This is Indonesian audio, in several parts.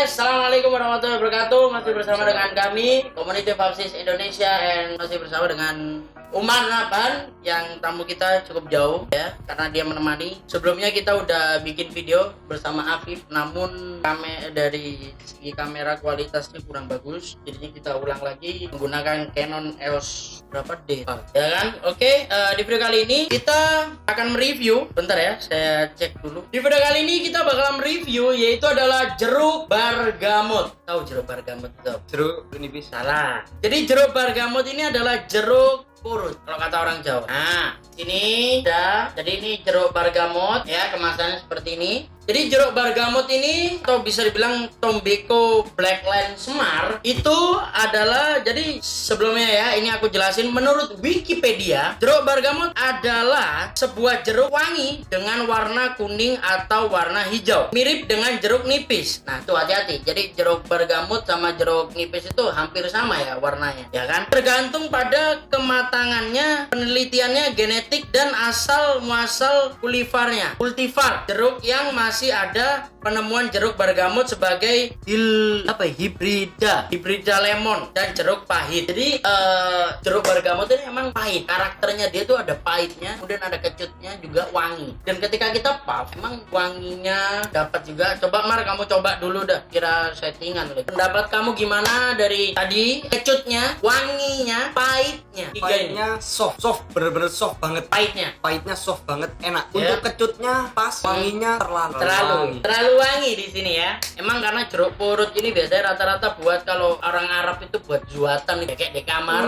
guys, assalamualaikum warahmatullahi wabarakatuh. Masih bersama dengan kami Community Vapsis Indonesia, dan masih bersama dengan Umar Naban yang tamu kita cukup jauh ya, karena dia menemani. Sebelumnya kita udah bikin video bersama Afif, namun dari segi kamera kualitasnya kurang bagus, jadi kita ulang lagi menggunakan Canon EOS berapa D ya kan? Oke, di video kali ini kita akan mereview. Bentar ya, saya cek dulu. Di video kali ini kita bakalan mereview yaitu adalah jeruk bergamot. Tahu jeruk bergamot? Tahu? Jeruk nipis. Salah. Jadi jeruk bergamot ini adalah jeruk purut kalau kata orang Jawa. Nah, ini dah. Jadi ini jeruk bergamot ya, kemasannya seperti ini. Jadi jeruk bergamot ini, atau bisa dibilang Tombaco Blackland Semar, itu adalah, jadi sebelumnya ya, ini aku jelasin menurut Wikipedia, jeruk bergamot adalah sebuah jeruk wangi dengan warna kuning atau warna hijau, mirip dengan jeruk nipis. Nah, tuh hati-hati. Jadi jeruk bergamot sama jeruk nipis itu hampir sama ya warnanya, ya kan? Tergantung pada kematangannya, penelitiannya, genetik dan asal muasal kultivarnya. Kultivar jeruk yang masih ada penemuan jeruk bergamot sebagai hibrida lemon dan jeruk pahit. Jadi jeruk bergamot ini emang pahit, karakternya dia tuh ada pahitnya, kemudian ada kecutnya, juga wangi. Dan ketika kita puff, emang wanginya dapat juga. Coba Mar, kamu coba dulu dah, kira settingan. Pendapat kamu gimana dari tadi? Kecutnya, wanginya, pahitnya. Pahitnya soft, bener-bener soft banget. Pahitnya soft banget, enak. Ya. Untuk kecutnya pas, wanginya terlalu wangi di sini ya. Emang karena jeruk purut ini biasanya rata-rata buat kalau orang Arab itu buat juatan kayak di kamar.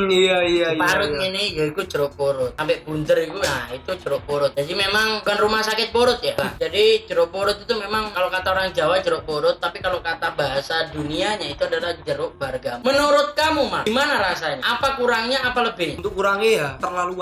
Iya. Parut ini ya itu jeruk purut. Sampai bunder itu, nah itu jeruk purut. Jadi memang bukan rumah sakit purut ya. Jadi jeruk purut itu memang kalau kata orang Jawa jeruk purut, tapi kalau kata bahasa dunianya itu adalah jeruk bergamot. Menurut kamu, Mas, gimana rasanya? Apa kurangnya, apa lebihnya? Untuk kurangnya ya terlalu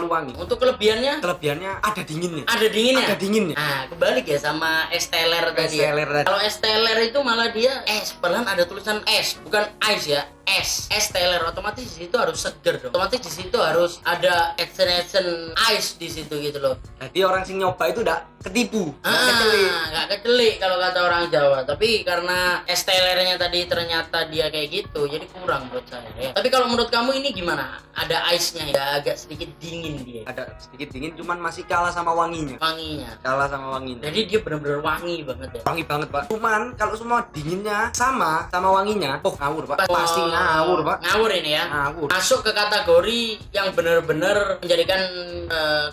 wangi. Untuk kelebihannya ada dinginnya. Nah, kebalik ya sama es teler tadi. Kalau es teler itu malah dia es, padahal ada tulisan es, bukan ice ya. Es teler, otomatis di situ harus seger dong. Otomatis di situ harus ada extension ice di situ gitu loh. Jadi orang sing nyoba itu udah ketipu, nggak kecelik kalau kata orang Jawa. Tapi karena es telernya tadi ternyata dia kayak gitu, jadi kurang menurut saya ya. Tapi kalau menurut kamu ini gimana? Ada ice-nya ya, agak sedikit dingin dia. Ada sedikit dingin, cuman masih kalah sama wanginya. Kalah sama wanginya. Jadi dia benar-benar wangi banget ya. Wangi banget, Pak. Cuman kalau semua dinginnya sama wanginya, ngawur, Pak. Pasti ngawur, Pak. Ngawur ini ya. Ngawur. Masuk ke kategori yang benar-benar menjadikan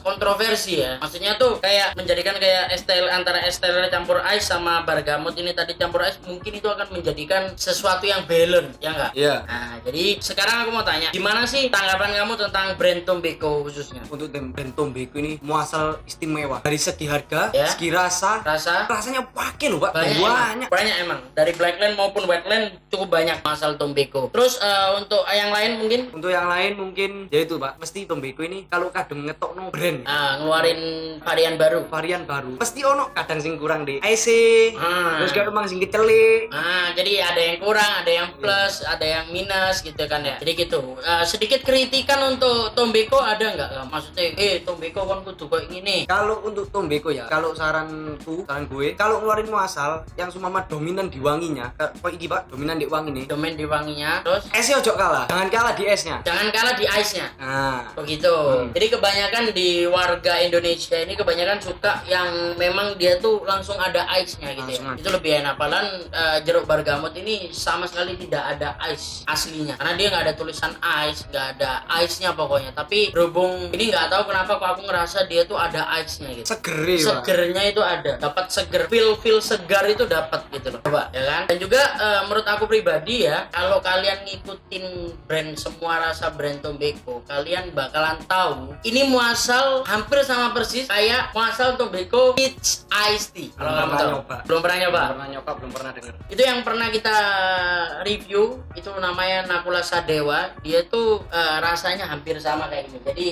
kontroversi ya. Maksudnya tuh kayak menjadikan kayak antara es teler campur ice sama bergamot ini tadi campur ice, mungkin itu akan menjadikan sesuatu yang balance, ya enggak? Iya. Nah, jadi sekarang aku mau tanya, gimana sih tanggapan kamu tentang brand Tombaco khususnya? Untuk brand Tombaco ini muasal istimewa dari segi harga, ya? segi rasanya pakai loh, Pak. Banyak emang. Dari Blackland maupun Wetland cukup banyak masal Tombaco. Terus untuk yang lain mungkin? Untuk yang lain mungkin ya itu, Pak. Mesti Tombaco ini kalau kadang ngetokno brand, ngeluarin varian baru. Pasti ono kadang sing kurang di IC. Terus kadang mang sing kecelik. Jadi ada yang kurang, ada yang plus, ada yang minus gitu kan ya. Jadi gitu. Sedikit kritikan untuk Tombaco ada nggak? Maksudnya, Tombaco kan kudu kayak gini. Kalau untuk Tombaco ya, kalau saran gue, kalau ngeluarin muasal yang sumama dominan di wanginya, kok iki, Pak, dominan di wangi nih. Dominan di wanginya, terus esnya ojo kalah. Jangan kalah di esnya. Jangan kalah di ice-nya. Begitu. Jadi kebanyakan di warga Indonesia ini kebanyakan suka yang memang dia tuh langsung ada ice-nya gitu ya. Itu lebih enak. Padahal jeruk bergamot ini sama sekali tidak ada ice aslinya. Karena dia nggak ada tulisan ice, nggak ada ice-nya pokoknya. Tapi berhubung ini nggak tahu kenapa kok aku ngerasa dia tuh ada ice-nya gitu. Segernya itu ada. Dapat seger, feel segar itu dapat gitu loh. Coba ya kan? Dan juga menurut aku pribadi ya, kalau kalian ngikutin brand semua rasa brand Tombaco, kalian bakalan tahu ini muasal hampir sama persis kayak muasal Tombaco Peach Iced Tea. Kalau kamu tahu. Belum pernah nyoba. Belum pernah dengar. Itu yang pernah kita review, itu namanya Nakula Sadewa. Dia tuh rasanya hampir sama kayak gini. Jadi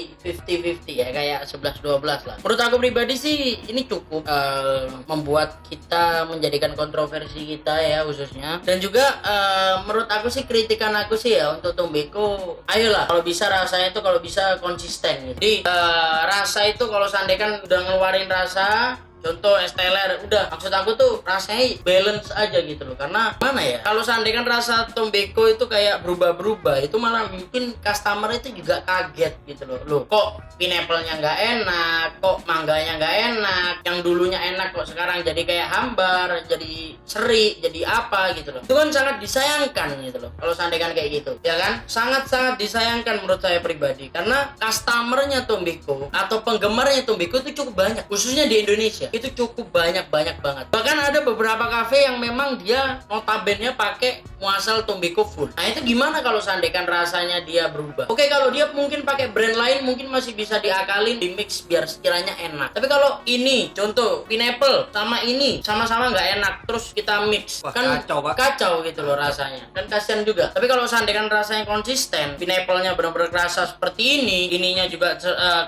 50-50 ya, kayak 11-12 lah. Menurut aku pribadi sih ini cukup membuat kita menjadikan kontroversi kita ya khususnya. Dan juga menurut aku sih, kritikan aku sih ya untuk Tombaco, ayolah kalau bisa rasanya itu kalau bisa konsisten gitu. Jadi rasa itu kalau seandainya kan udah ngeluarin rasa contoh es teler, udah maksud aku tuh rasanya balance aja gitu loh. Karena mana ya, kalau seandainya kan rasa Tombeko itu kayak berubah-berubah, itu malah mungkin customer itu juga kaget gitu loh kok pineapple-nya nggak enak, kok mangganya nggak enak, yang dulunya enak kok sekarang jadi kayak hambar, jadi seri, jadi apa gitu loh. Itu kan sangat disayangkan gitu loh kalau seandainya kayak gitu, ya kan? Sangat-sangat disayangkan menurut saya pribadi, karena customernya Tombeko atau penggemarnya Tombeko itu cukup banyak, khususnya di Indonesia itu cukup banyak banget. Bahkan ada beberapa kafe yang memang dia notabene pakai muasal Tombeko full. Nah itu gimana kalau seandainya rasanya dia berubah? Oke, kalau dia mungkin pakai brand lain mungkin masih bisa diakalin, di mix biar sekiranya enak. Tapi kalau ini contoh pineapple sama ini sama-sama nggak enak, terus kita mix, Wah, kan kacau, Pak. kacau gitu loh rasanya, kan kasihan juga. Tapi kalau seandainya rasanya konsisten, pineapple-nya benar-benar kerasa seperti ini, ininya juga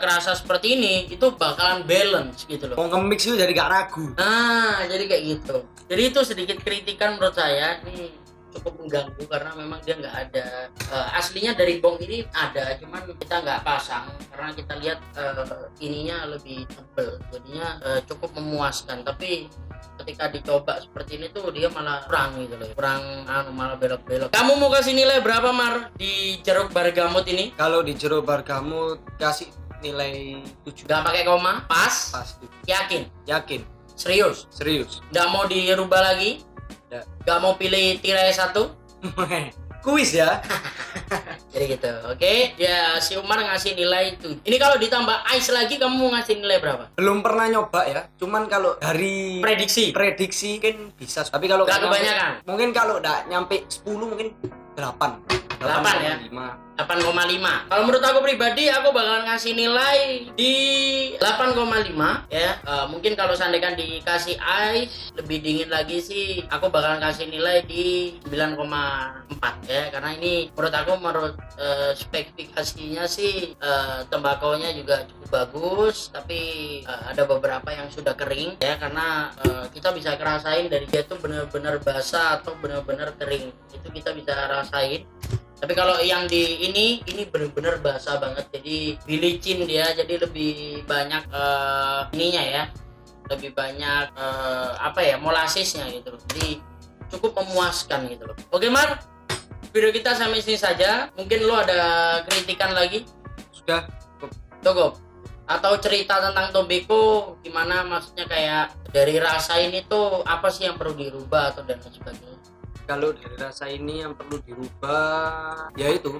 kerasa seperti ini, itu bakalan balance gitu loh. Mau nge-mix itu jadi gak ragu. Nah, jadi kayak gitu. Jadi itu sedikit kritikan menurut saya, ini cukup mengganggu karena memang dia nggak ada aslinya dari bong ini ada, cuman kita nggak pasang karena kita lihat ininya lebih tebel, jadinya cukup memuaskan. Tapi ketika dicoba seperti ini tuh dia malah kurang gitu loh, kurang malah belok-belok. Kamu mau kasih nilai berapa, Mar, di jeruk bergamot ini? Kalau di jeruk bergamot kasih nilai 7. Nggak pakai koma, pas? Pas 7. Yakin? Yakin, Serius? serius. Nggak mau dirubah lagi? Nggak. Nggak mau pilih tirai satu? Kuis ya. Jadi gitu, oke? Ya si Umar ngasih nilai itu. Ini kalau ditambah ice lagi kamu mau ngasih nilai berapa? Belum pernah nyoba ya. Cuman kalau dari Prediksi? prediksi mungkin bisa. Tapi kalau Nggak nggak nyampe- kebanyakan? mungkin kalau nggak nyampe 10 mungkin 8. 8 ya? 5. 8,5. Kalau menurut aku pribadi, aku bakalan ngasih nilai di 8,5 ya. Mungkin kalau seandainya dikasih ice lebih dingin lagi sih, aku bakalan kasih nilai di 9,4 ya. Karena ini menurut spesifikasinya sih tembakonya juga cukup bagus, tapi ada beberapa yang sudah kering ya, karena kita bisa ngerasain dari dia tuh benar-benar basah atau benar-benar kering. Itu kita bisa rasain. Tapi kalau yang di ini benar-benar basah banget, jadi bilicin dia, jadi lebih banyak ininya ya, lebih banyak molasisnya gitu loh. Jadi cukup memuaskan gitu loh. Oke, Mar, video kita sampai sini saja. Mungkin lo ada kritikan lagi? Sudah. Cukup. Atau cerita tentang Tombeko gimana, maksudnya kayak dari rasa ini tuh apa sih yang perlu dirubah atau dan lain sebagainya? Kalau dari rasa ini yang perlu dirubah yaitu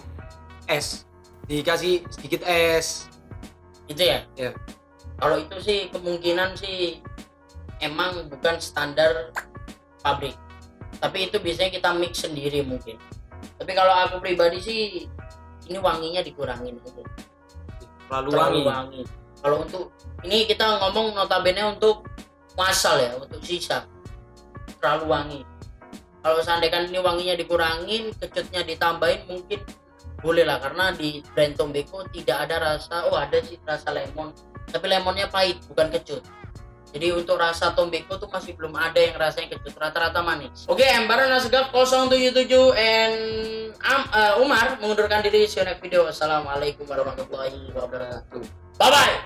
es, dikasih sedikit es Gitu ya? ya. Kalau itu sih kemungkinan sih emang bukan standar pabrik, tapi itu biasanya kita mix sendiri mungkin. Tapi kalau aku pribadi sih ini wanginya dikurangin gitu. Terlalu wangi. Kalau untuk ini kita ngomong notabene untuk muasal ya, untuk sisa terlalu wangi. Kalau seandainya ini wanginya dikurangin, kecutnya ditambahin mungkin boleh lah, karena di brand Tombeko tidak ada rasa, ada sih rasa lemon, tapi lemonnya pahit bukan kecut. Jadi untuk rasa Tombeko tuh masih belum ada yang rasanya kecut, rata-rata manis. Oke, Embaran Asgaf 077 and Umar mengundurkan diri. See you next video. Wassalamualaikum warahmatullahi wabarakatuh. Bye bye.